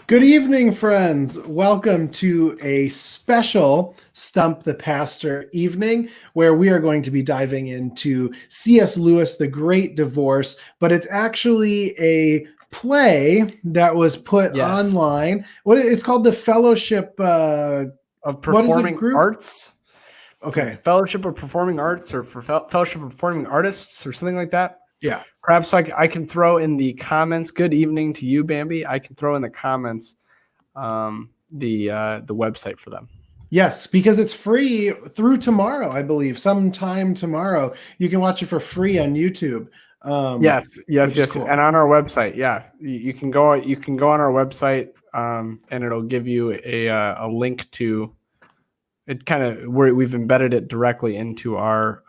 Good evening, friends. Welcome to a special Stump the Pastor evening where we are going to be diving into C.S. Lewis, The Great Divorce, but it's actually a play that was put Yes. online. It's called the Fellowship Of what is the Performing group? Arts. Okay. Fellowship of Performing Arts, or for Fellowship of Performing Artists, or something like that. Yeah. Perhaps I can throw in the comments. Good evening to you, Bambi. I can throw in the comments the website for them. Yes, because it's free through tomorrow, I believe. Sometime tomorrow. You can watch it for free on YouTube. Yes. Cool. And on our website, you can go on our website, and it'll give you a link to it. Kind of where we've embedded it directly into our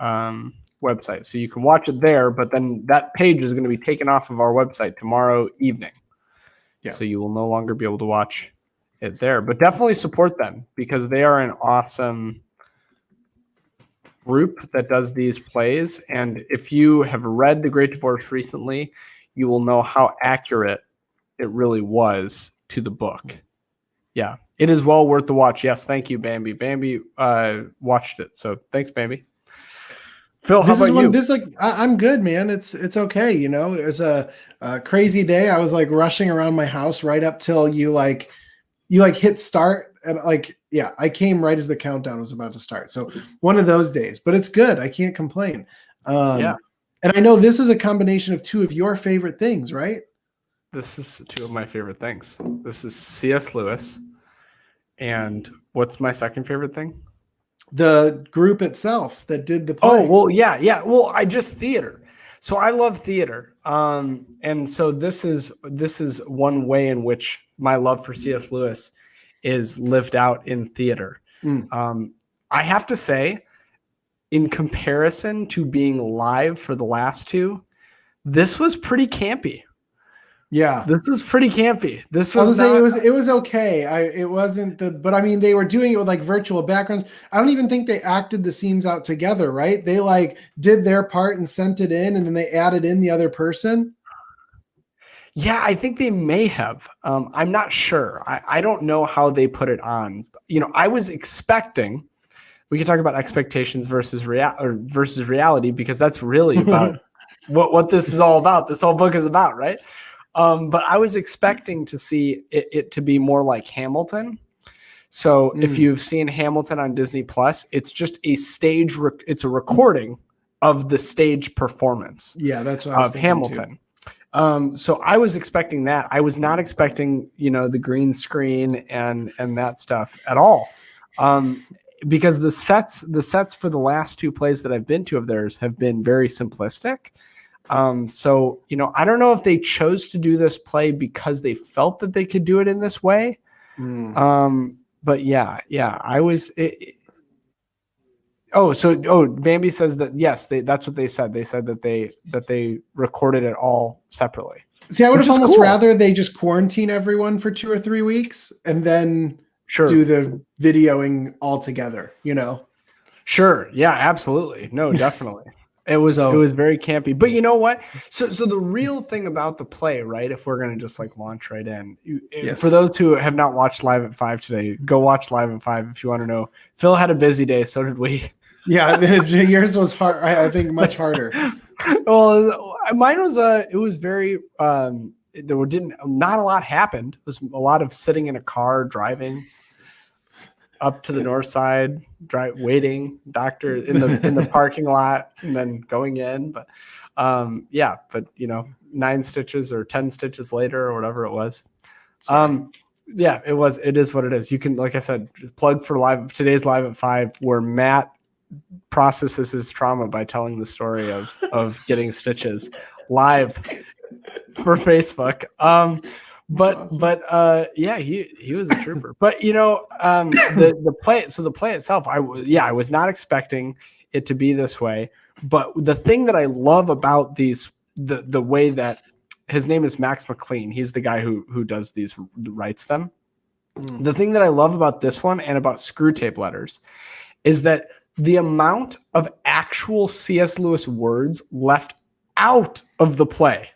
website, so you can watch it there. But then that page is going to be taken off of our website tomorrow evening, so you will no longer be able to watch it there. But definitely support them because they are an awesome group that does these plays. And if you have read The Great Divorce recently, you will know how accurate it really was to the book. Yeah, it is well worth the watch. Yes, thank you, Bambi. Bambi watched it, so thanks, Bambi. Phil, how about you? I'm good, man. It's okay. You know, it was a crazy day. I was like rushing around my house right up till you hit start, and I came right as the countdown was about to start. So one of those days, but it's good. I can't complain. And I know this is a combination of two of your favorite things, right? This is two of my favorite things. This is C.S. Lewis, and what's my second favorite thing? The group itself that did the play. Oh, well, yeah. Well, I just theater. So I love theater. And so this is one way in which my love for C.S. Lewis is lived out in theater. I have to say, in comparison to being live for the last two, this was pretty campy. Yeah, this was pretty campy. This was it was okay. It wasn't but I mean, they were doing it with like virtual backgrounds. I don't even think they acted the scenes out together, right? They like did their part and sent it in, and then they added in the other person. Yeah, I think they may have. I'm not sure. I don't know how they put it on. You know, I was expecting. We can talk about expectations versus reality, because that's really about what this is all about. This whole book is about, right? But I was expecting to see it to be more like Hamilton. So if you've seen Hamilton on Disney Plus, it's just a stage. It's a recording of the stage performance. Yeah, that's what I was thinking Hamilton. So I was expecting that. I was not expecting, the green screen and that stuff at all. Because the sets for the last two plays that I've been to of theirs have been very simplistic. So, I don't know if they chose to do this play because they felt that they could do it in this way. But yeah, I was. Bambi says that yes, that's what they said. They said that they recorded it all separately. See, I would have almost rather they just quarantine everyone for 2 or 3 weeks and then do the videoing all together. Sure. Yeah. Absolutely. No. Definitely. It was very campy. But you know what? So the real thing about the play, right? If we're gonna just like launch right in, for those who have not watched Live at 5 today, go watch Live at 5 if you want to know. Phil had a busy day, so did we. Yeah, yours was hard. I think much harder. Well, mine was it was very not a lot happened. It was a lot of sitting in a car, driving up to the north side, waiting, doctor in the parking lot, and then going in. But 9 stitches or 10 stitches later or whatever it was. It is what it is. You can, like I said, plug for today's Live at 5, where Matt processes his trauma by telling the story of getting stitches live for Facebook. He was a trooper. But the play. So the play itself, I was not expecting it to be this way. But the thing that I love about these, the way that his name is Max McLean. He's the guy who does these, writes them. The thing that I love about this one and about Screw Tape Letters is that the amount of actual C.S. Lewis words left out of the play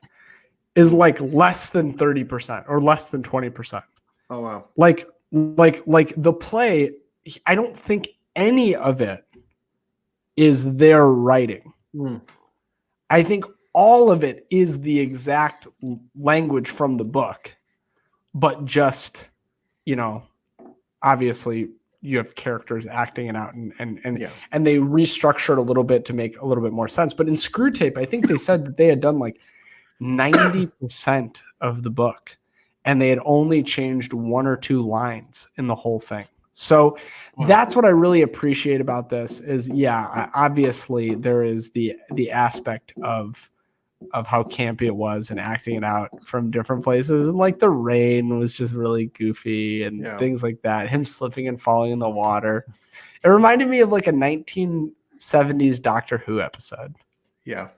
is like less than 30% or less than 20%. Oh wow. Like the play, I don't think any of it is their writing. Mm. I think all of it is the exact language from the book, but just, obviously you have characters acting it out and they restructured a little bit to make a little bit more sense. But in Screw Tape, I think they said that they had done like 90% of the book and they had only changed 1 or 2 lines in the whole thing. So that's what I really appreciate about this is, obviously there is the aspect of how campy it was and acting it out from different places. And like the rain was just really goofy and things like that. Him slipping and falling in the water. It reminded me of like a 1970s Doctor Who episode. Yeah.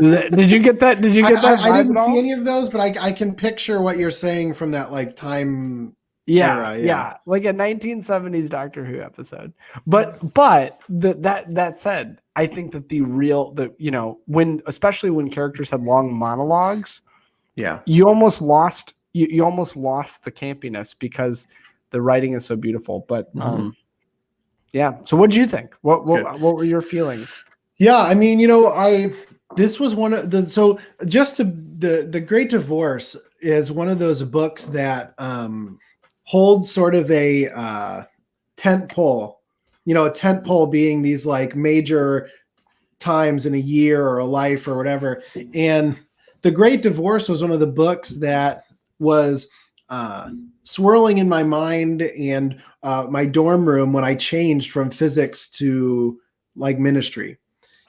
Did you get that? Did you get that? I didn't see any of those, but I can picture what you're saying from that like time era. Yeah. Like a 1970s Doctor Who episode. But that said, I think that especially when characters had long monologues, you almost lost you almost lost the campiness because the writing is so beautiful. But so what did you think? What were your feelings? Yeah, I mean, this was one of the Great Divorce is one of those books that holds sort of a tent pole, a tent pole being these like major times in a year or a life or whatever. And The Great Divorce was one of the books that was swirling in my mind and my dorm room when I changed from physics to like ministry.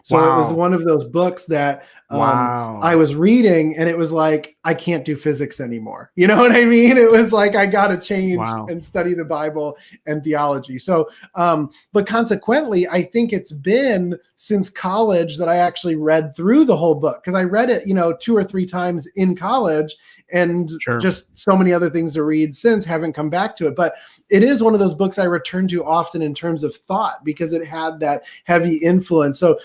So it was one of those books that I was reading and it was like, I can't do physics anymore. You know what I mean? It was like, I got to change and study the Bible and theology. So, but consequently, I think it's been since college that I actually read through the whole book because I read it, 2 or 3 times in college and just so many other things to read since haven't come back to it. But it is one of those books I return to often in terms of thought because it had that heavy influence. So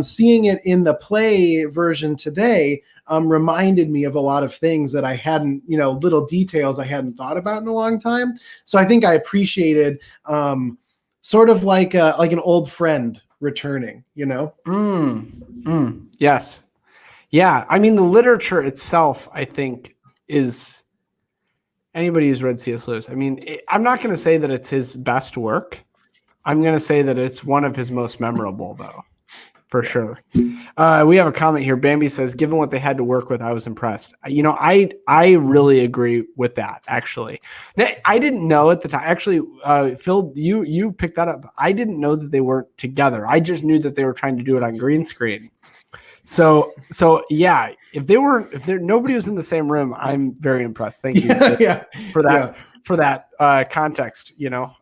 seeing it in the play version today reminded me of a lot of things that I hadn't, little details I hadn't thought about in a long time. So I think I appreciated sort of like an old friend returning, Yes. Yeah. I mean, the literature itself, I think, is anybody who's read C.S. Lewis. I mean, I'm not going to say that it's his best work. I'm going to say that it's one of his most memorable, though, for sure. We have a comment here. Bambi says, given what they had to work with, I was impressed. I really agree with that, actually. I didn't know at the time. Actually, Phil, you picked that up. I didn't know that they weren't together. I just knew that they were trying to do it on green screen. So yeah, if nobody was in the same room, I'm very impressed. Thank you for that context,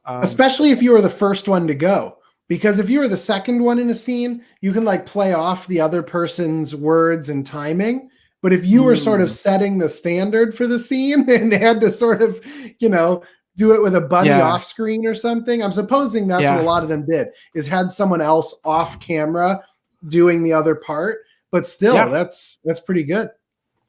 especially if you were the first one to go, because if you were the second one in a scene, you can like play off the other person's words and timing. But if you were sort of setting the standard for the scene and had to sort of, do it with a buddy off screen or something, I'm supposing that's what a lot of them did is had someone else off camera doing the other part. But still, that's pretty good.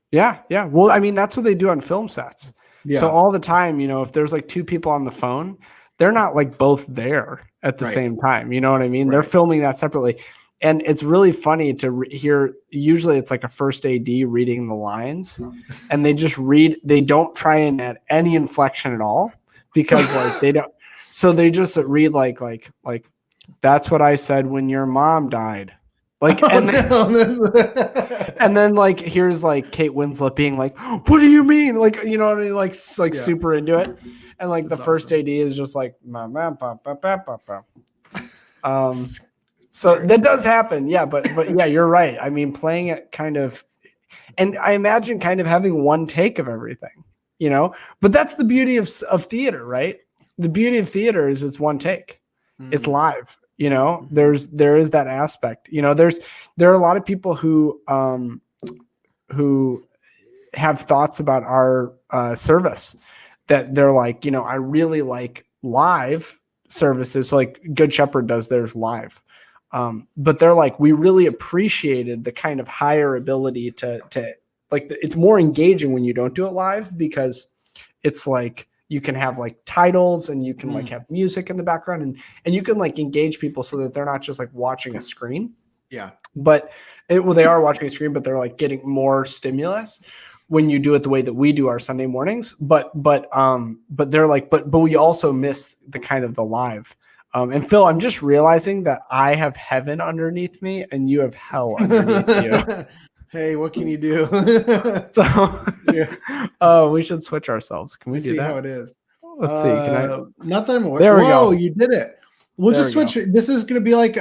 Yeah. Well, I mean, that's what they do on film sets. Yeah. So all the time, if there's like 2 people on the phone, they're not like both there at the same time. You know what I mean? Right. They're filming that separately. And it's really funny to hear. Usually it's like a first AD reading the lines and they just read. They don't try and add any inflection at all because like they don't. So they just read like that's what I said when your mom died. Like, and then like, here's like Kate Winslet being like, what do you mean? Like, you know what I mean? Like super into it. And like that's the first AD is just like, so that does happen. Yeah. But yeah, you're right. I mean, playing it kind of, and I imagine kind of having one take of everything, but that's the beauty of theater, right? The beauty of theater is it's one take. It's live. There is that aspect. There are a lot of people who have thoughts about our service that they're like, I really like live services. Like Good Shepherd does theirs live. But they're like, we really appreciated the kind of higher ability to like, it's more engaging when you don't do it live because it's like, you can have like titles, and you can like have music in the background, and you can like engage people so that they're not just like watching a screen. Yeah. But they are watching a screen, but they're like getting more stimulus when you do it the way that we do our Sunday mornings. But they're like, but we also miss the kind of the live. And Phil, I'm just realizing that I have heaven underneath me and you have hell underneath you. Hey, what can you do? So yeah. We should switch ourselves. Can we do see that? how it is? Let's see. Can I? Not that I'm aware. There we Whoa, go. you did it. We'll There just we switch. This is going to be like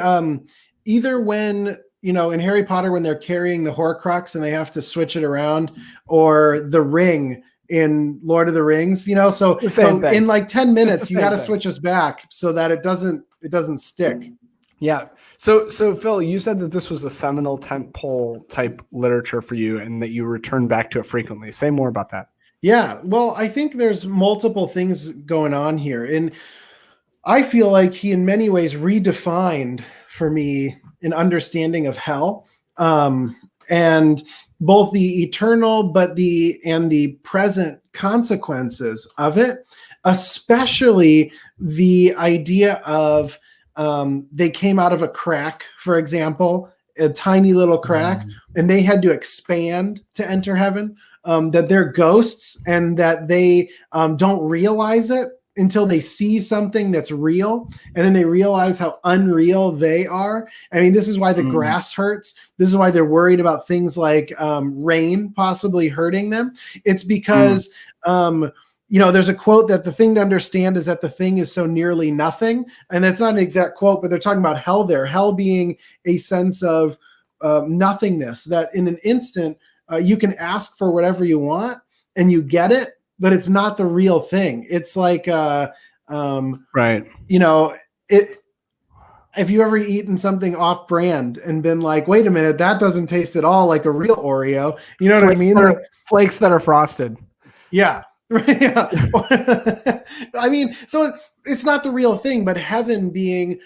either when, you know, in Harry Potter when they're carrying the Horcrux and they have to switch it around, or the ring in Lord of the Rings, you know. So in like 10 minutes, you got to switch us back so that it doesn't stick. Yeah. So Phil, you said that this was a seminal tentpole type literature for you, and that you return back to it frequently. Say more about that. Yeah. Well, I think there's multiple things going on here, and I feel like he in many ways redefined for me an understanding of hell, and both the eternal but the present consequences of it, especially the idea of they came out of a crack, for example, a tiny little crack, and they had to expand to enter heaven, that they're ghosts and that they don't realize it until they see something that's real, and then they realize how unreal they are. I mean, this is why the grass hurts. This is why they're worried about things like rain possibly hurting them. It's because you know, there's a quote that the thing to understand is that the thing is so nearly nothing, and that's not an exact quote, but they're talking about hell there, hell being a sense of nothingness, that in an instant you can ask for whatever you want and you get it, but it's not the real thing. It's like, right. You know, have you ever eaten something off brand and been like, wait a minute, that doesn't taste at all like a real Oreo? You know what I mean? Flakes that are frosted. Yeah. Yeah. I mean, so it's not the real thing, but heaven being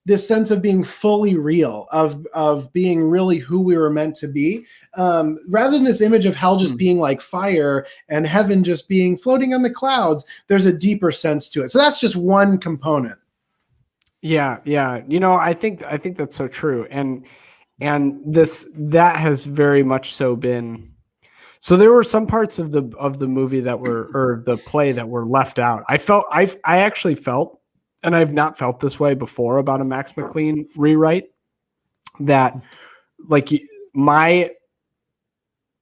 this sense of being fully real, of being really who we were meant to be, rather than this image of hell just being like fire and heaven just being floating on the clouds. There's a deeper sense to it. So that's just one component. Yeah. You know, I think that's so true, and that has very much so been. So there were some parts of the movie that were, or the play, that were left out. I actually felt, and I've not felt this way before about a Max McLean rewrite, that like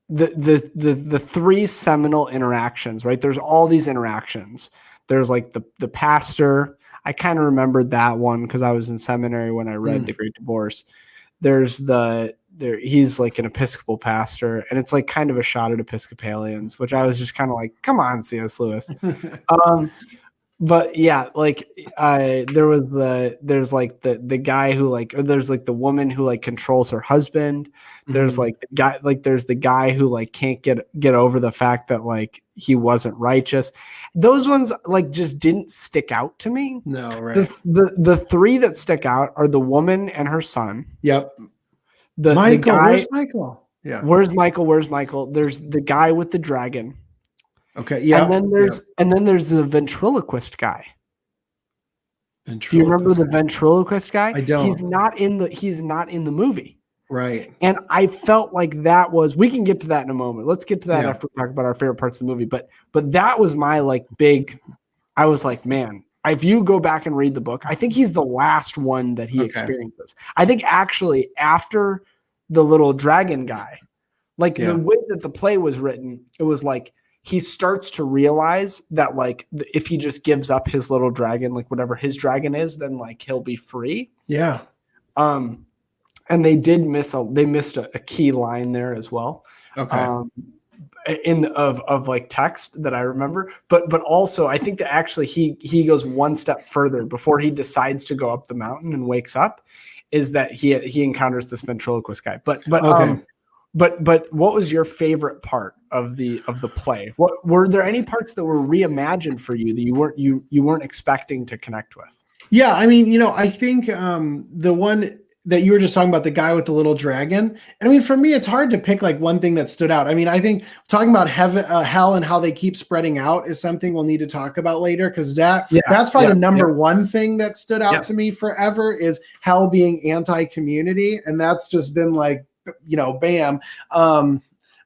the three seminal interactions, right? There's all these interactions. There's like the pastor. I kind of remembered that one because I was in seminary when I read The Great Divorce. There's he's like an Episcopal pastor, and it's like kind of a shot at Episcopalians, which I was just kind of like, come on, C.S. Lewis. But yeah, like there's like the guy who like, or there's like the woman who like controls her husband. There's like there's the guy who like can't get over the fact that like he wasn't righteous. Those ones like just didn't stick out to me. No, right. The three that stick out are the woman and her son. Yep. The guy, where's Michael? Yeah. Where's Michael? There's the guy with the dragon. Okay. Yeah. And then there's the ventriloquist guy. Do you remember the ventriloquist guy? I don't. He's not in the movie. Right. And I felt like that was, we can get to that in a moment. Let's get to that after we talk about our favorite parts of the movie. But that was my like big, I was like, man, if you go back and read the book, I think he's the last one that he experiences. I think actually after the little dragon guy, like the way that the play was written, it was like he starts to realize that like if he just gives up his little dragon, like whatever his dragon is, then like he'll be free. Yeah. And they missed a key line there as well. Okay. Of like text that I remember, but also I think that actually he goes one step further before he decides to go up the mountain and wakes up, is that he encounters this ventriloquist guy. But what was your favorite part of the play? What were there any parts that were reimagined for you that you weren't expecting to connect with? Yeah, I mean, you know, I think the one that you were just talking about, the guy with the little dragon. And I mean, for me, it's hard to pick like one thing that stood out. I mean, I think talking about heaven, hell, and how they keep spreading out is something we'll need to talk about later, because that's probably the number one thing that stood out to me forever, is hell being anti-community, and that's just been like, bam.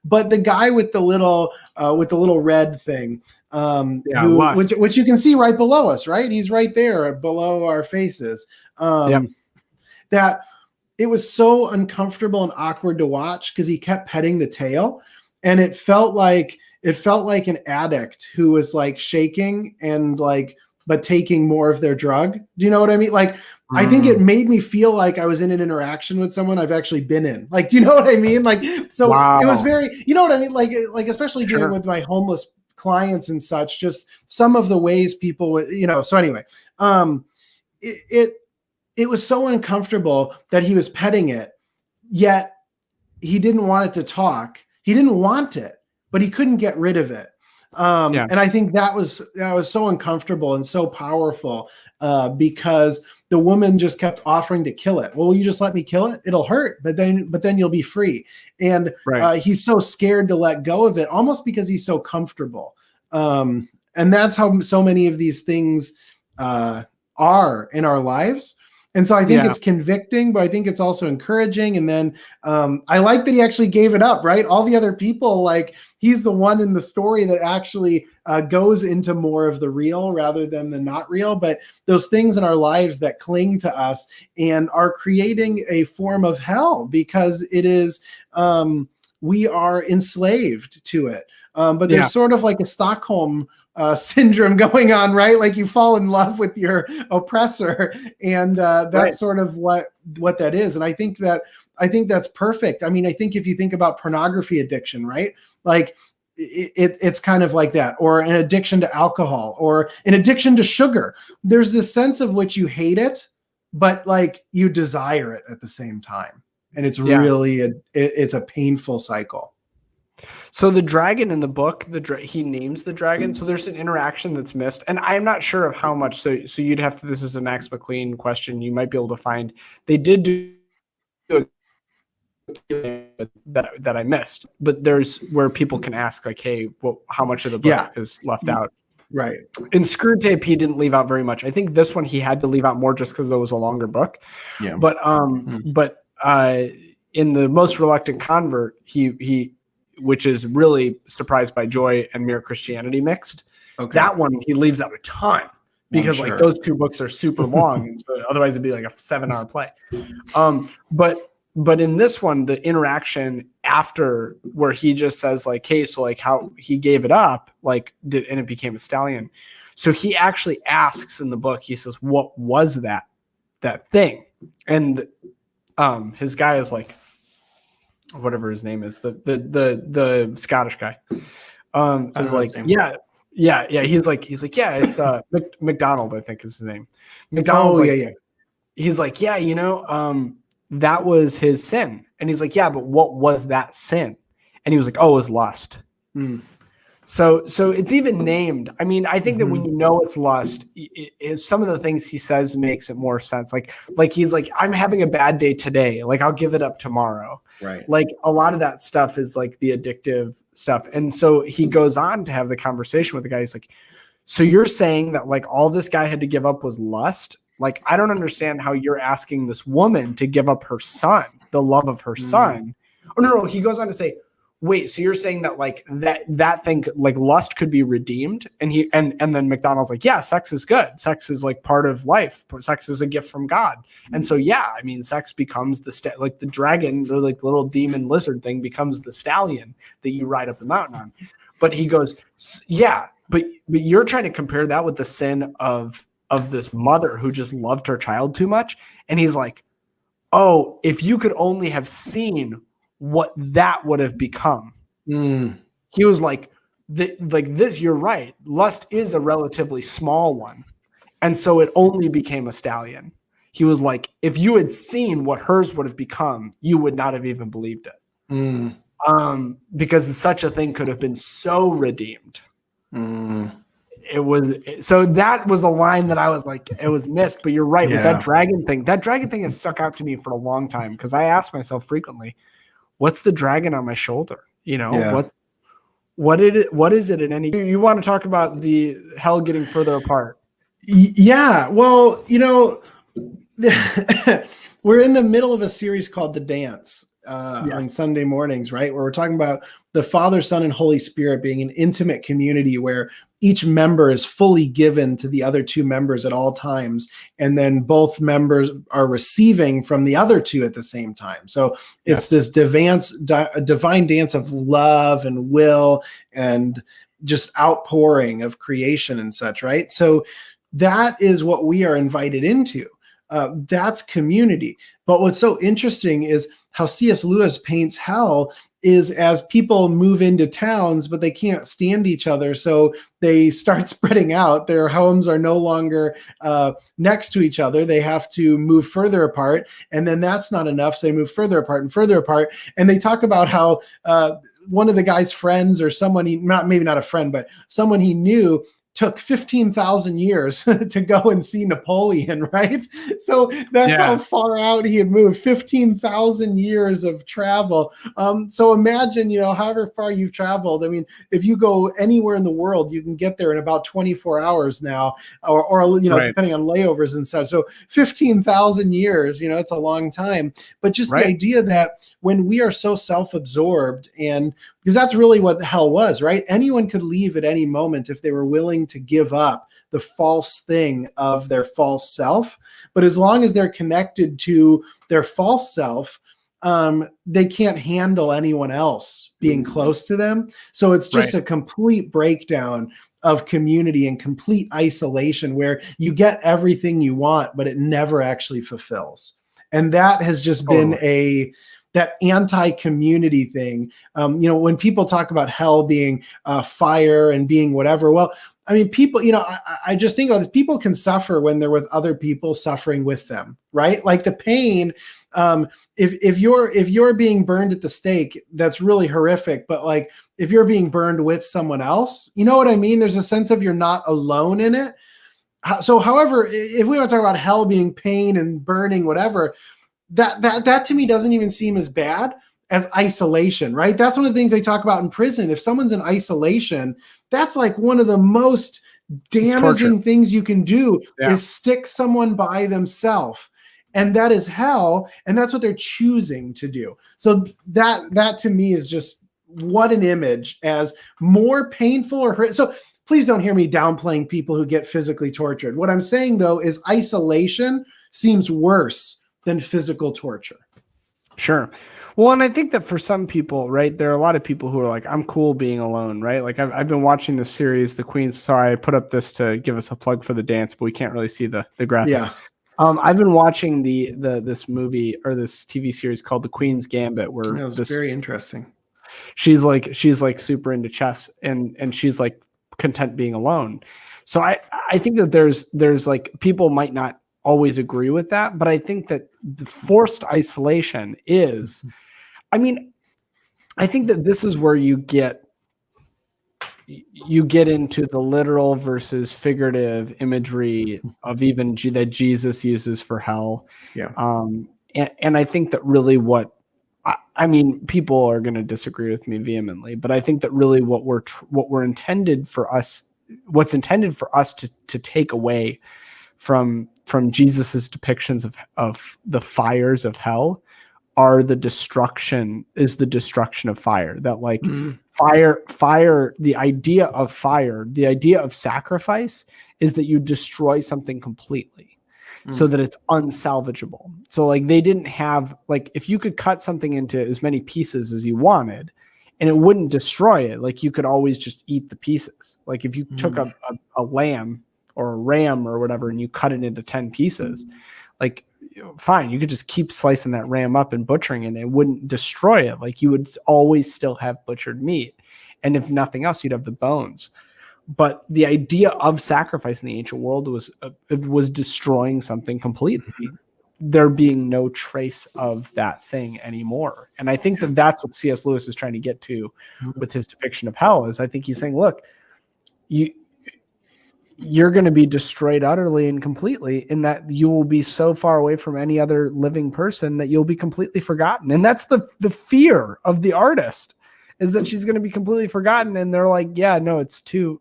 But the guy with the little red thing, which you can see right below us, right? He's right there below our faces. That it was so uncomfortable and awkward to watch, because he kept petting the tail, and it felt like an addict who was like shaking and like, but taking more of their drug. Do you know what I mean? Like, I think it made me feel like I was in an interaction with someone I've actually been in. Like, do you know what I mean? Like, so it was very, you know what I mean? Like especially dealing with my homeless clients and such, just some of the ways people would, so anyway, it was so uncomfortable that he was petting it, yet he didn't want it to talk. He didn't want it, but he couldn't get rid of it. And I think that was so uncomfortable and so powerful, because the woman just kept offering to kill it. Well, will you just let me kill it? It'll hurt, but then you'll be free. And he's so scared to let go of it, almost because he's so comfortable. And that's how so many of these things are in our lives. And so I think it's convicting, but I think it's also encouraging. And then I like that he actually gave it up, right? All the other people, like, he's the one in the story that actually goes into more of the real rather than the not real. But those things in our lives that cling to us and are creating a form of hell, because it is, we are enslaved to it. But there's sort of like a Stockholm syndrome going on, right? Like, you fall in love with your oppressor, and that's sort of what that is. And I think that's perfect. I mean, I think if you think about pornography addiction, right? Like, it's kind of like that, or an addiction to alcohol, or an addiction to sugar. There's this sense of which you hate it, but like you desire it at the same time. And it's really it's a painful cycle. So the dragon in the book, he names the dragon. So there's an interaction that's missed, and I'm not sure of how much. So you'd have to. This is a Max McLean question. You might be able to find. They did do that I missed, but there's where people can ask, like, hey, well, how much of the book is left out? Right. In Screwtape, he didn't leave out very much. I think this one he had to leave out more just because it was a longer book. Yeah. But in The Most Reluctant Convert, he which is really Surprised by Joy and Mere Christianity mixed. Okay. That one he leaves out a ton, because like those two books are super long, and so otherwise it'd be like a 7-hour play. But in this one, the interaction after, where he just says like, hey, so like how he gave it up, like and it became a stallion. So he actually asks in the book, he says, what was that thing? And his guy is like, whatever his name is, the Scottish guy, is like, yeah. He's like, yeah, it's McDonald, I think is his name. McDonald's He's like, that was his sin. And he's like, yeah, but what was that sin? And he was like, oh, it was lust. So it's even named. I mean, I think that when you know it's lust, some of the things he says makes it more sense. Like he's like, I'm having a bad day today. Like, I'll give it up tomorrow. Right. Like, a lot of that stuff is like the addictive stuff. And so he goes on to have the conversation with the guy. He's like, so you're saying that like all this guy had to give up was lust? Like, I don't understand how you're asking this woman to give up her son, the love of her son. Oh, no. He goes on to say, wait, so you're saying that like that thing, like lust, could be redeemed? And then McDonald's like, yeah, sex is good. Sex is like part of life. Sex is a gift from God. And so, yeah, I mean, sex becomes like the dragon, or like little demon lizard thing becomes the stallion that you ride up the mountain on. But he goes, yeah, but you're trying to compare that with the sin of this mother who just loved her child too much. And he's like, oh, if you could only have seen what that would have become. He was like, this, you're right. Lust is a relatively small one. And so it only became a stallion. He was like, if you had seen what hers would have become, you would not have even believed it. Because such a thing could have been so redeemed. so that was a line that I was like, it was missed, but you're right with Yeah. that dragon thing has stuck out to me for a long time, because I ask myself frequently, what's the dragon on my shoulder? Yeah. What is it in any, you want to talk about the hell getting further apart? Yeah. Well, we're in the middle of a series called The Dance on Yes. Sunday mornings, right? Where we're talking about the Father, Son, and Holy Spirit being an intimate community where each member is fully given to the other two members at all times. And then both members are receiving from the other two at the same time. So it's this divine dance of love and will and just outpouring of creation and such, right? So that is what we are invited into. That's community. But what's so interesting is how C.S. Lewis paints hell is as people move into towns, but they can't stand each other. So they start spreading out. Their homes are no longer next to each other. They have to move further apart. And then that's not enough. So they move further apart and further apart. And they talk about how one of the guy's friends, or someone maybe not a friend, but someone he knew, took 15,000 years to go and see Napoleon, right? So that's how far out he had moved, 15,000 years of travel. So imagine, however far you've traveled. I mean, if you go anywhere in the world, you can get there in about 24 hours now, or right, depending on layovers and such. So 15,000 years, it's a long time. But just the idea that when we are so self-absorbed, and because that's really what hell was, right? Anyone could leave at any moment if they were willing to give up the false thing of their false self. But as long as they're connected to their false self, they can't handle anyone else being close to them. So it's just a complete breakdown of community and complete isolation, where you get everything you want, but it never actually fulfills. And that has just been that anti-community thing. When people talk about hell being fire and being whatever, well, I mean, people, I just think of this, people can suffer when they're with other people suffering with them, right? Like the pain, if you're being burned at the stake, that's really horrific. But like, if you're being burned with someone else, you know what I mean? There's a sense of you're not alone in it. So however, if we want to talk about hell being pain and burning, whatever, that to me doesn't even seem as bad as isolation, right? That's one of the things they talk about in prison. If someone's in isolation, that's like one of the most damaging things you can do is stick someone by themselves. And that is hell. And that's what they're choosing to do. So that to me is just, what an image, as more painful or so. Please don't hear me downplaying people who get physically tortured. What I'm saying though is isolation seems worse than physical torture. Sure. Well, and I think that for some people, right, there are a lot of people who are like, I'm cool being alone, right? Like I've been watching this series, The Queen's. Sorry, I put up this to give us a plug for The Dance, but we can't really see the graphic. Yeah. I've been watching this movie, or this TV series called The Queen's Gambit, where it was very interesting. She's like super into chess, and she's like content being alone. So I think that there's like, people might not always agree with that, but I think that the forced isolation is, I mean, I think that this is where you get into the literal versus figurative imagery of even that Jesus uses for hell. Yeah. And I think that really I mean, people are going to disagree with me vehemently, but I think that really what's intended for us to take away from Jesus's depictions of the fires of hell are the destruction of fire. That like fire, the idea of sacrifice is that you destroy something completely so that it's unsalvageable. So like, they didn't have, like, if you could cut something into as many pieces as you wanted and it wouldn't destroy it, like you could always just eat the pieces. Like if you took a lamb or a ram or whatever, and you cut it into 10 pieces, like, fine, you could just keep slicing that ram up and butchering it, and it wouldn't destroy it. Like, you would always still have butchered meat. And if nothing else, you'd have the bones. But the idea of sacrifice in the ancient world was destroying something completely. There being no trace of that thing anymore. And I think that that's what C.S. Lewis is trying to get to with his depiction of hell. Is I think he's saying, look, you're going to be destroyed utterly and completely, in that you will be so far away from any other living person that you'll be completely forgotten. And that's the fear of the artist, is that she's going to be completely forgotten. And they're like, yeah, no, it's too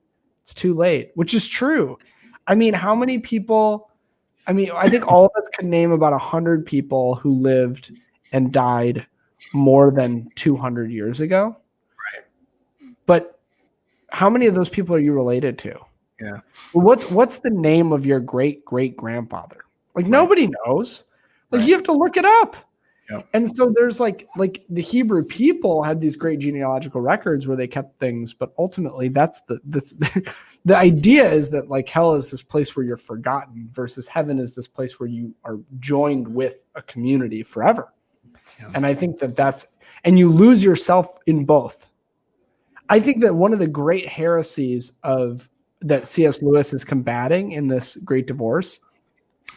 late, which is true. I mean, how many people, I mean, I think all of us could name about 100 people who lived and died more than 200 years ago. Right. But how many of those people are you related to? Yeah. What's the name of your great grandfather? Like, nobody knows. Like, you have to look it up. Yep. And so there's like the Hebrew people had these great genealogical records where they kept things, but ultimately that's the idea is that like hell is this place where you're forgotten versus heaven is this place where you are joined with a community forever. Yeah. And I think and you lose yourself in both. I think that one of the great heresies that C.S. Lewis is combating in this Great Divorce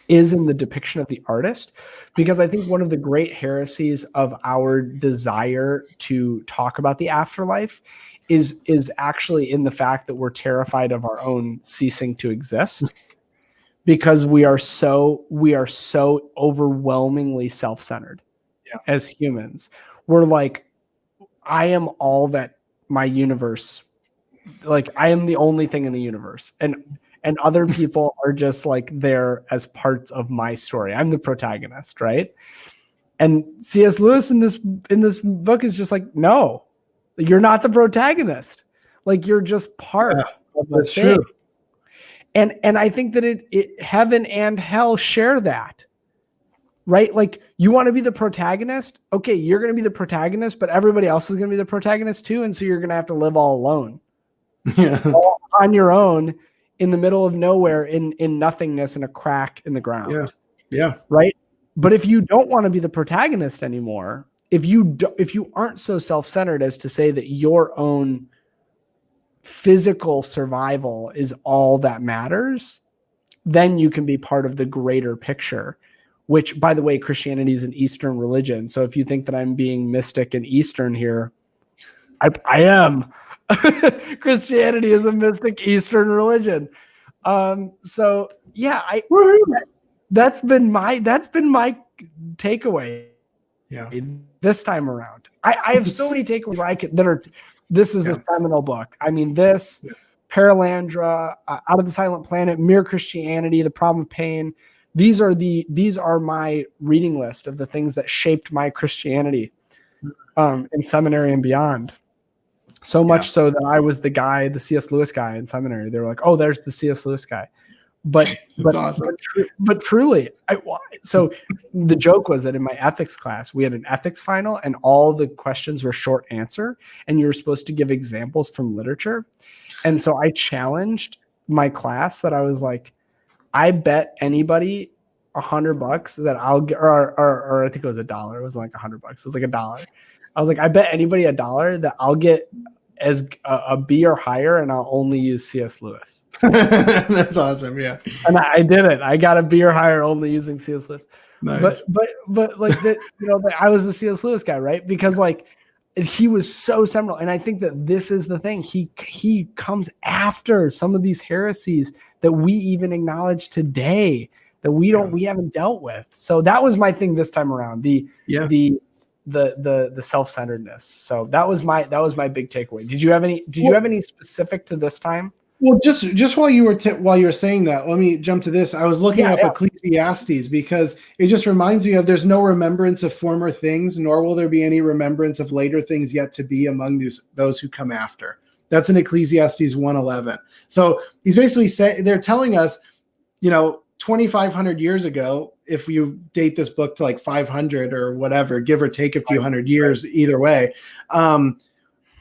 is in the depiction of the artist, because I think one of the great heresies of our desire to talk about the afterlife is actually in the fact that we're terrified of our own ceasing to exist, because we are so overwhelmingly self-centered as humans. We're like, I am all that my universe, like I am the only thing in the universe, and other people are just like there as parts of my story. I'm the protagonist, right? And C.S. Lewis in this book is just like, no, you're not the protagonist. Like, you're just part of the thing. True. And I think that it heaven and hell share that, right? Like, you want to be the protagonist? Okay, you're going to be the protagonist, but everybody else is going to be the protagonist too, and so you're going to have to live all alone, all on your own, in the middle of nowhere, in nothingness, in a crack in the ground. Yeah. Right. But if you don't want to be the protagonist anymore, if you aren't so self-centered as to say that your own physical survival is all that matters, then you can be part of the greater picture, which, by the way, Christianity is an Eastern religion. So if you think that I'm being mystic and Eastern here, I am. Christianity is a mystic Eastern religion. So yeah, that's been my takeaway. Yeah. This time around, I have so many takeaways this is a seminal book. I mean, Paralandra, Out of the Silent Planet, Mere Christianity, The Problem of Pain. These are my reading list of the things that shaped my Christianity in seminary and beyond. So much so that I was the C.S. Lewis guy in seminary. They were like, "Oh, there's the C.S. Lewis guy." But awesome. but truly, so the joke was that in my ethics class, we had an ethics final, and all the questions were short answer, and you were supposed to give examples from literature. And so I challenged my class that I was like, I bet anybody $100 that I'll get, or I think it was $1. It wasn't like $100. It was like $1. I was like, I bet anybody $1 that I'll get as a B or higher, and I'll only use C.S. Lewis. That's awesome. Yeah. And I did it. I got a B or higher only using C.S. Lewis. Nice. But like that, I was a C.S. Lewis guy, right? Because like he was so seminal. And I think that this is the thing. He comes after some of these heresies that we even acknowledge today that we haven't dealt with. So that was my thing this time around. The self-centeredness. So that was my big takeaway. Did you have any specific to this time? Well, just while you were saying that, let me jump to this. I was looking up Ecclesiastes because it just reminds me of there's no remembrance of former things, nor will there be any remembrance of later things yet to be among those who come after. That's in Ecclesiastes 1:11. So he's basically they're telling us, 2,500 years ago, if you date this book to like 500 or whatever, give or take a few hundred years, either way,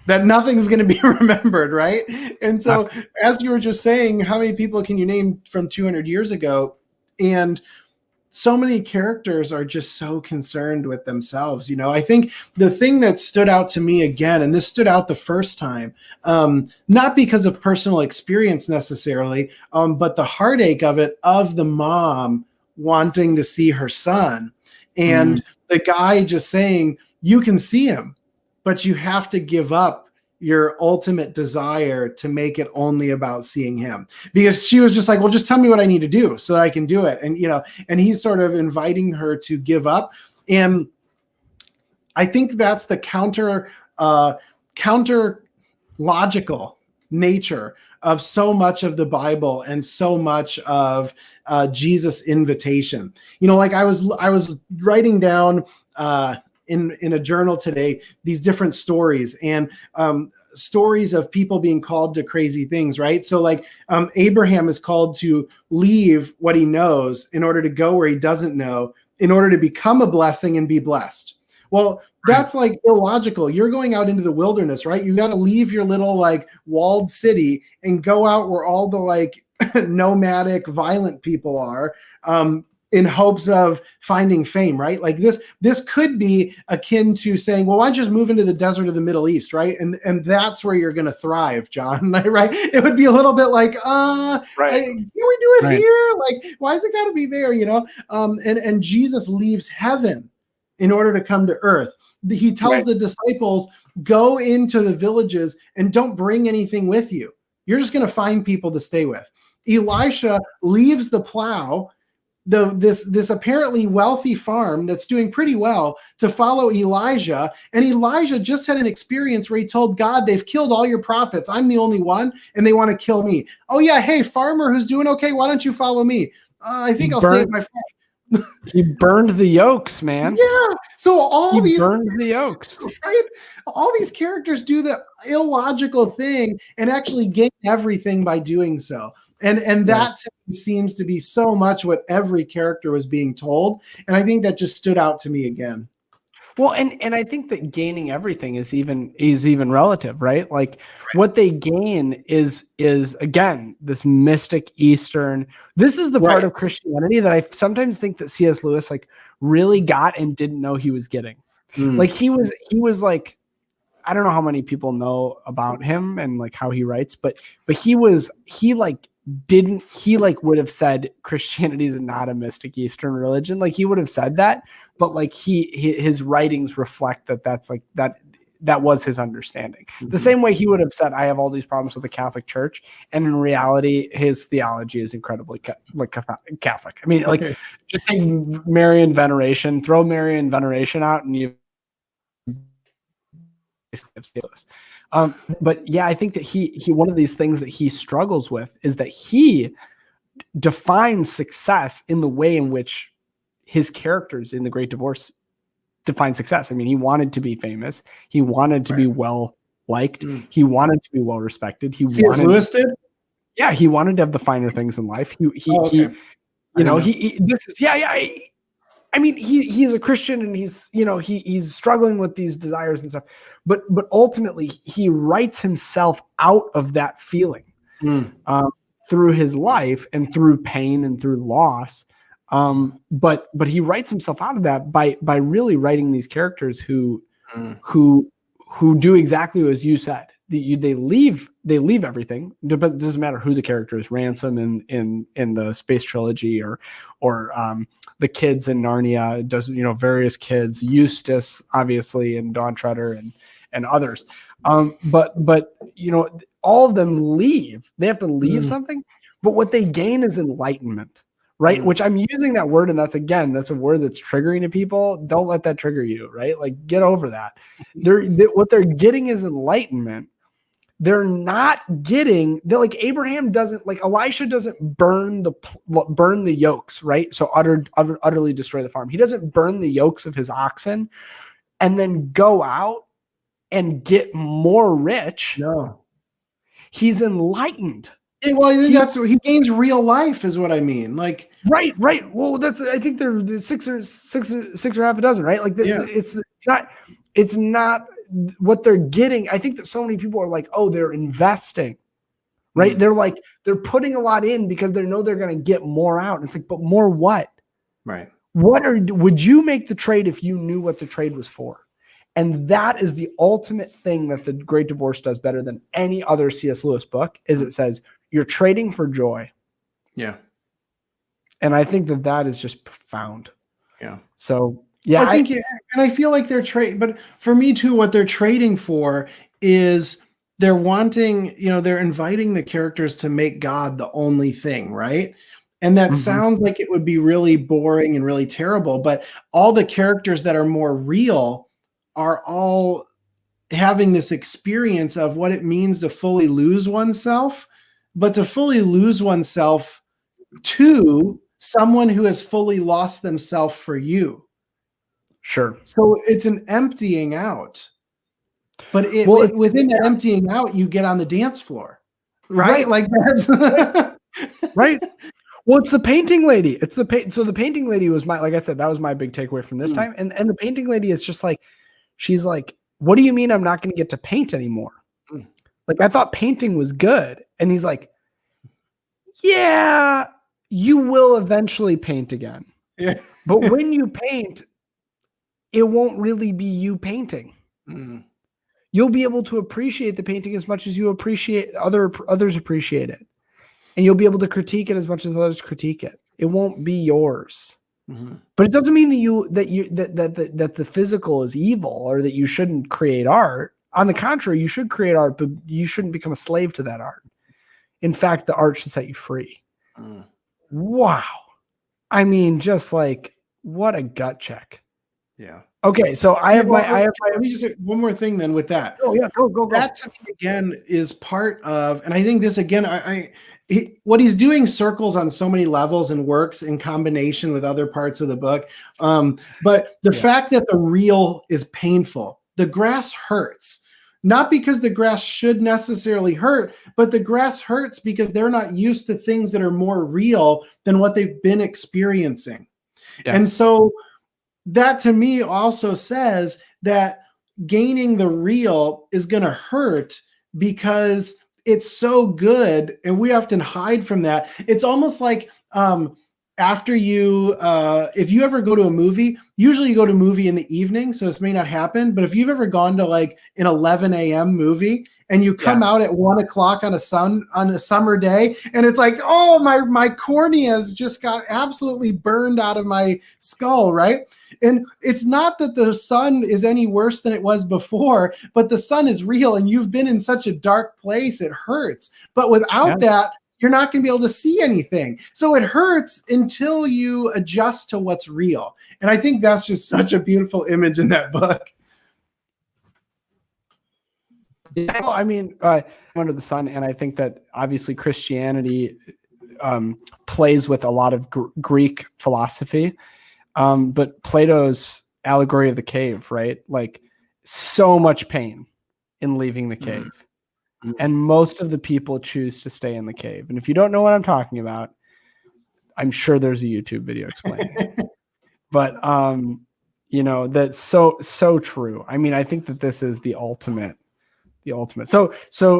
that nothing's going to be remembered, right? And so, as you were just saying, how many people can you name from 200 years ago? And so many characters are just so concerned with themselves. I think the thing that stood out to me again, and this stood out the first time, not because of personal experience necessarily, but the heartache of the mom wanting to see her son, and the guy just saying, you can see him, but you have to give up, your ultimate desire to make it only about seeing him, because she was just like, well, just tell me what I need to do so that I can do it. And, and he's sort of inviting her to give up. And I think that's the counter logical nature of so much of the Bible and so much of Jesus' invitation. Like I was writing down in a journal today these different stories, and stories of people being called to crazy things, right? So like Abraham is called to leave what he knows in order to go where he doesn't know, in order to become a blessing and be blessed. Well, that's like illogical. You're going out into the wilderness, right? You got to leave your little like walled city and go out where all the like nomadic, violent people are, in hopes of finding fame, right? Like this could be akin to saying, well, why don't you just move into the desert of the Middle East, right? And that's where you're going to thrive, John, right? It would be a little bit like, can we do it here? Like, why is it got to be there, and Jesus leaves heaven in order to come to earth. He tells the disciples, go into the villages and don't bring anything with you. You're just going to find people to stay with. Elisha leaves the plow, this apparently wealthy farm that's doing pretty well, to follow Elijah. And Elijah just had an experience where he told God, they've killed all your prophets. I'm the only one, and they want to kill me. Oh yeah, hey, farmer who's doing okay, why don't you follow me? I think I'll stay with my farm. He burned the yokes, man. Yeah. So he burned the yokes. Right? All these characters do the illogical thing and actually gain everything by doing so. And that to me seems to be so much what every character was being told. And I think that just stood out to me again. Well, and I think that gaining everything is even relative, right? Like what they gain is again this mystic Eastern. This is the part of Christianity that I sometimes think that C.S. Lewis like really got and didn't know he was getting. Like he was like, I don't know how many people know about him and like how he writes, but he would have said Christianity is not a mystic Eastern religion. Like he would have said that, but like his writings reflect that was his understanding. The same way he would have said, I have all these problems with the Catholic Church. And in reality, his theology is incredibly Catholic. I mean, just take Marian veneration, throw Marian veneration out and you but yeah, I think that he one of these things that he struggles with is that he defines success in the way in which his characters in The Great Divorce define success. I mean, he wanted to be famous. He wanted to be well liked. He wanted to be well respected. C.S. Lewis did? Yeah, he wanted to have the finer things in life. I mean, he's a Christian and he's struggling with these desires and stuff, but ultimately he writes himself out of that feeling through his life and through pain and through loss. But he writes himself out of that by really writing these characters who do exactly as you said. They leave everything. It doesn't matter who the character is. Ransom in the Space Trilogy or the kids in Narnia, does various kids, Eustace obviously, and Dawn Treader and others. But all of them leave. They have to leave something, but what they gain is enlightenment. Right. Which I'm using that word. And that's a word that's triggering to people. Don't let that trigger you. Right. Like get over that. What they're getting is enlightenment. They're not getting like Abraham doesn't, like Elisha doesn't burn the yokes. Right. So utterly destroy the farm. He doesn't burn the yokes of his oxen and then go out and get more rich. No. He's enlightened. Yeah, well, I think that's what he gains real life is what I mean. Like right. Well, I think they're six or half a dozen, right? Like it's not what they're getting. I think that so many people are like, oh, they're investing, right? They're putting a lot in because they know they're going to get more out. And it's like, but more what? Right. Would you make the trade if you knew what the trade was for? And that is the ultimate thing that The Great Divorce does better than any other C.S. Lewis book is it says you're trading for joy. Yeah. And I think that is just profound. Yeah. So, yeah. I think, and I feel like they're but for me too, what they're trading for is they're wanting, they're inviting the characters to make God the only thing, right? And that sounds like it would be really boring and really terrible, but all the characters that are more real are all having this experience of what it means to fully lose oneself, but to fully lose oneself to someone who has fully lost themselves for you. Sure. So it's an emptying out. But within that emptying out, you get on the dance floor, right? Like that's right. Well, it's the painting lady. It's so the painting lady was like I said, that was my big takeaway from this time. And the painting lady is just like, she's like, what do you mean I'm not going to get to paint anymore? Like, I thought painting was good. And he's like, yeah, you will eventually paint again. Yeah. But when you paint, it won't really be you painting. You'll be able to appreciate the painting as much as you appreciate others appreciate it. And you'll be able to critique it as much as others critique it. It won't be yours. But it doesn't mean that the physical is evil or that you shouldn't create art. On the contrary, you should create art, but you shouldn't become a slave to that art. In fact, the art should set you free. Wow. I mean, just like, what a gut check. Yeah. Okay, so let me just say one more thing then with that. Oh yeah, go. That to me again is part of, and I think this again, what he's doing circles on so many levels and works in combination with other parts of the book. But the fact that the real is painful, the grass hurts, not because the grass should necessarily hurt, but the grass hurts because they're not used to things that are more real than what they've been experiencing. Yes. And so that to me also says that gaining the real is going to hurt because it's so good, and we often hide from that. It's almost like after you, if you ever go to a movie, usually you go to a movie in the evening, so this may not happen, but if you've ever gone to like an 11 a.m. movie and you come out at 1 o'clock on a summer day, and it's like, oh, my corneas just got absolutely burned out of my skull, right? And it's not that the sun is any worse than it was before, but the sun is real, and you've been in such a dark place, it hurts. But without that, you're not going to be able to see anything. So it hurts until you adjust to what's real. And I think that's just such a beautiful image in that book. Yeah, well, I mean, under the sun, and I think that obviously Christianity plays with a lot of Greek philosophy, but Plato's allegory of the cave, right? Like, so much pain in leaving the cave. And most of the people choose to stay in the cave. And if you don't know what I'm talking about, I'm sure there's a YouTube video explaining it. But, that's so true. I mean, I think that this is the ultimate. So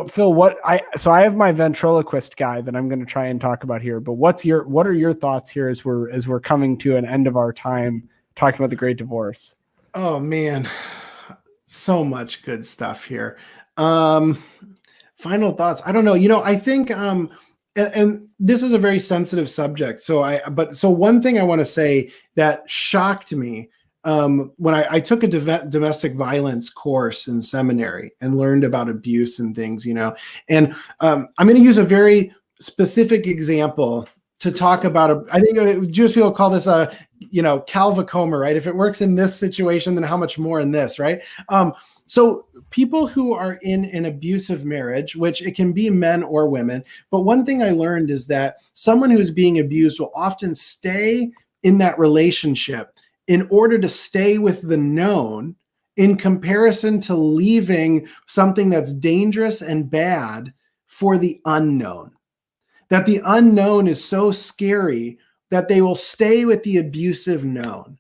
Phil, I have my ventriloquist guy that I'm going to try and talk about here, but what are your thoughts here as we're coming to an end of our time talking about the Great Divorce? Oh man, so much good stuff here. Final thoughts. I don't know. I think, and this is a very sensitive subject. So one thing I want to say that shocked me when I took a domestic violence course in seminary and learned about abuse and things, and I'm going to use a very specific example to talk about. I think Jewish people call this Calvacoma, right? If it works in this situation, then how much more in this, right? So people who are in an abusive marriage, which it can be men or women, but one thing I learned is that someone who is being abused will often stay in that relationship in order to stay with the known in comparison to leaving something that's dangerous and bad for the unknown. That the unknown is so scary that they will stay with the abusive known.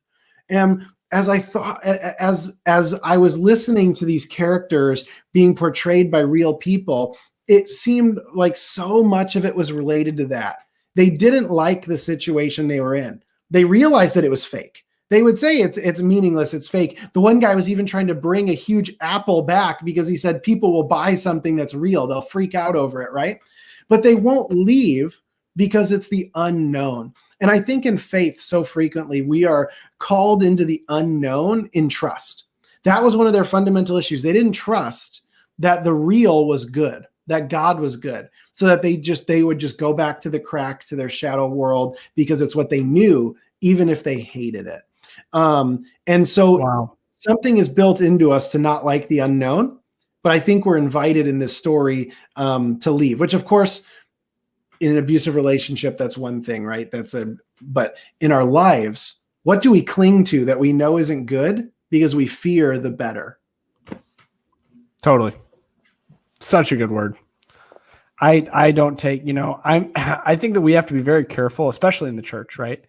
And as I was listening to these characters being portrayed by real people, it seemed like so much of it was related to that. They didn't like the situation they were in. They realized that it was fake. They would say it's meaningless, it's fake. The one guy was even trying to bring a huge apple back because he said people will buy something that's real. They'll freak out over it, right? But they won't leave because it's the unknown. And I think in faith, so frequently we are called into the unknown in trust. That was one of their fundamental issues. They didn't trust that the real was good, that God was good, so that they would just go back to the crack, to their shadow world, because it's what they knew, even if they hated it. And so Wow. something is built into us to not like the unknown, but I think we're invited in this story to leave, which of course in an abusive relationship, that's one thing, right? But in our lives, what do we cling to that we know isn't good because we fear the better? Totally. Such a good word. I don't take, I think that we have to be very careful, especially in the church, right?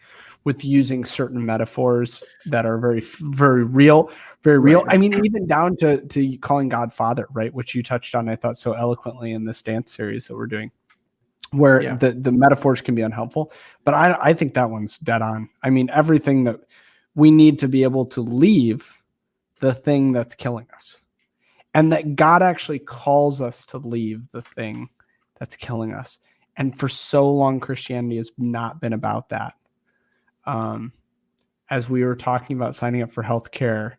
With using certain metaphors that are very, very real, very real. Right. I mean, even down to calling God Father, right? Which you touched on, I thought, so eloquently in this dance series that we're doing, where Yeah. the metaphors can be unhelpful. But I think that one's dead on. I mean, everything that we need to be able to leave the thing that's killing us. And that God actually calls us to leave the thing that's killing us. And for so long, Christianity has not been about that. As we were talking about signing up for healthcare,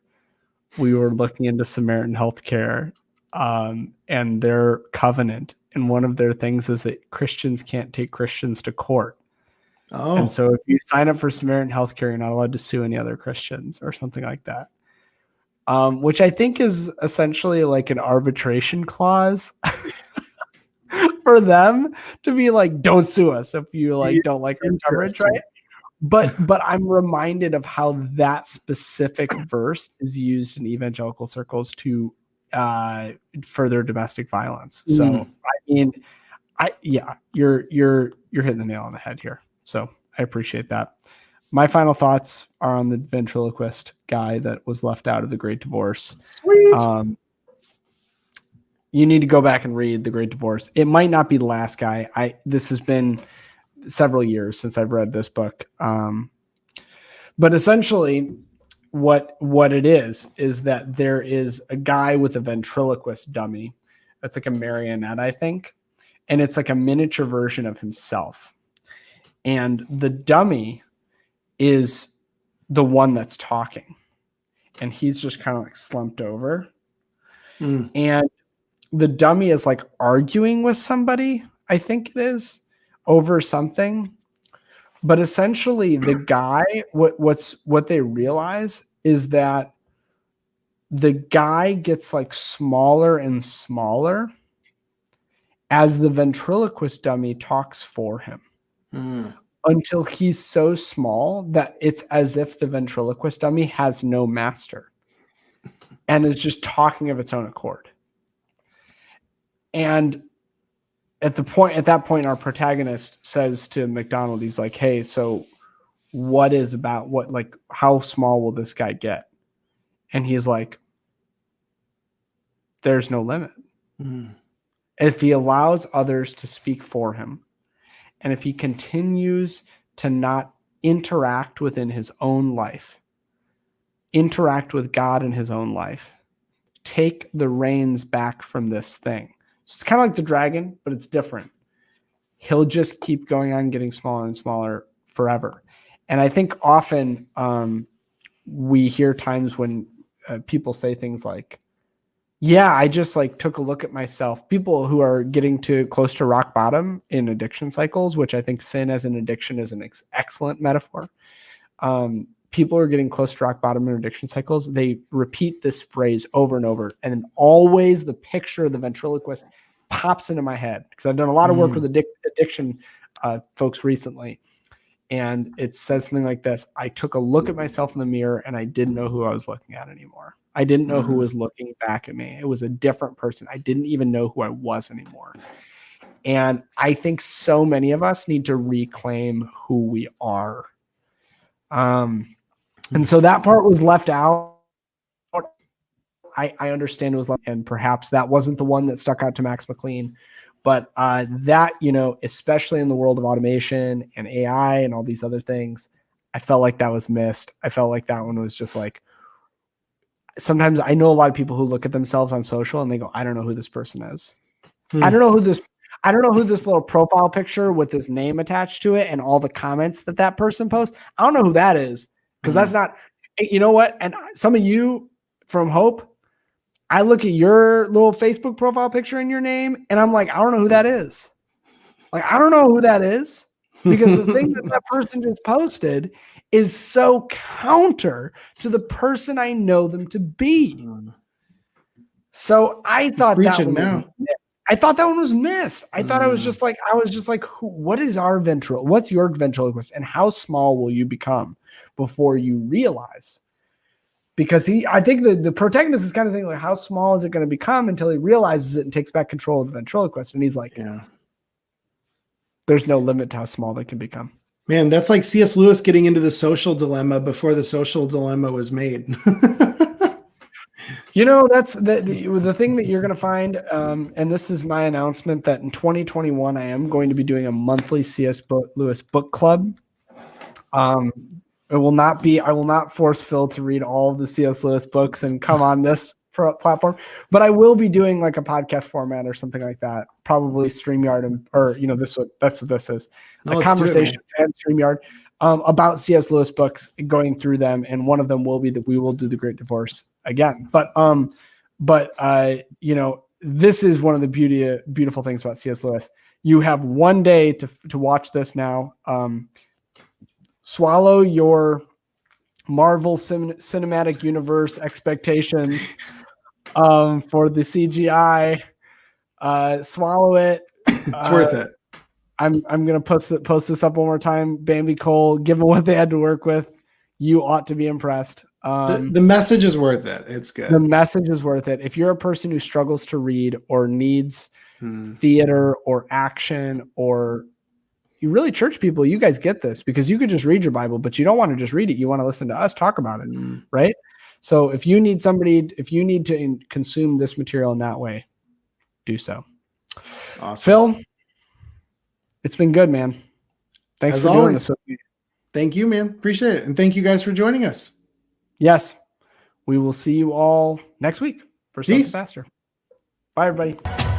we were looking into Samaritan healthcare and their covenant. And one of their things is that Christians can't take Christians to court. Oh. And so if you sign up for Samaritan healthcare, you're not allowed to sue any other Christians or something like that. Which I think is essentially like an arbitration clause for them to be like, don't sue us if you like don't like our coverage, right? But I'm reminded of how that specific verse is used in evangelical circles to further domestic violence. So I mean, you're hitting the nail on the head here. So I appreciate that. My final thoughts are on the ventriloquist guy that was left out of The Great Divorce. Sweet. You need to go back and read The Great Divorce. It might not be the last guy. This has been several years since I've read this book. But essentially what it is that there is a guy with a ventriloquist dummy. That's like a marionette, I think. And it's like a miniature version of himself. And the dummy is the one that's talking. And he's just kind of like slumped over. And the dummy is like arguing with somebody, I think it is, over something. But essentially the guy, what they realize is that the guy gets like smaller and smaller as the ventriloquist dummy talks for him. Until he's so small that it's as if the ventriloquist dummy has no master and is just talking of its own accord. And at that point, our protagonist says to McDonald, he's like, hey, so how small will this guy get? And he's like, there's no limit. If he allows others to speak for him, and if he continues to not interact within his own life, interact with God in his own life, take the reins back from this thing. So it's kind of like the dragon, but it's different. He'll just keep going on getting smaller and smaller forever. And I think often we hear times when people say things like, yeah, I just like took a look at myself. People who are getting close to rock bottom in addiction cycles, which I think sin as an addiction is an excellent metaphor. People are getting close to rock bottom in addiction cycles. They repeat this phrase over and over. And always the picture of the ventriloquist pops into my head because I've done a lot of work with addiction folks recently. And it says something like this: I took a look at myself in the mirror and I didn't know who I was looking at anymore. I didn't know who was looking back at me. It was a different person. I didn't even know who I was anymore. And I think so many of us need to reclaim who we are. And so that part was left out. I understand it was left, and perhaps that wasn't the one that stuck out to Max McLean. But that, especially in the world of automation and AI and all these other things, I felt like that was missed. I felt like that one was just like, sometimes I know a lot of people who look at themselves on social and they go, I don't know who this person is. I don't know who this little profile picture with this name attached to it and all the comments that person posts. I don't know who that is because that's not, you know what? And some of you from Hope, I look at your little Facebook profile picture and your name, and I'm like, I don't know who that is. Like, I don't know who that is, because the thing that person just posted is so counter to the person I know them to be. So I thought that one was missed. I thought that one was missed. I thought I was just like, what is our what's your ventriloquist, and how small will you become before you realize? Because I think the protagonist is kind of saying, like, how small is it going to become until he realizes it and takes back control of the ventriloquist. And he's like, there's no limit to how small they can become. Man, that's like C.S. Lewis getting into the social dilemma before the social dilemma was made. That's the thing that you're going to find. And this is my announcement, that in 2021, I am going to be doing a monthly C.S. Lewis book club. I will not force Phil to read all of the C.S. Lewis books and come on this platform, but I will be doing like a podcast format or something like that. Probably StreamYard, that's what this is. A conversation and StreamYard about C.S. Lewis books, going through them, and one of them will be that we will do The Great Divorce again. But this is one of the beautiful things about C.S. Lewis. You have one day to watch this now. Swallow your Marvel Cinematic Universe expectations for the CGI. Swallow it. It's worth it. I'm gonna post this up one more time. Bambi Cole, given what they had to work with, you ought to be impressed. The message is worth it. It's good. The message is worth it. If you're a person who struggles to read or needs theater or action, or you really church people, you guys get this, because you could just read your Bible, but you don't want to just read it. You want to listen to us talk about it, right? So if you need to consume this material in that way, do so. Awesome. Phil, it's been good, man. Thanks for doing this with me. Thank you, man. Appreciate it. And thank you guys for joining us. Yes. We will see you all next week for Something Faster. Bye, everybody.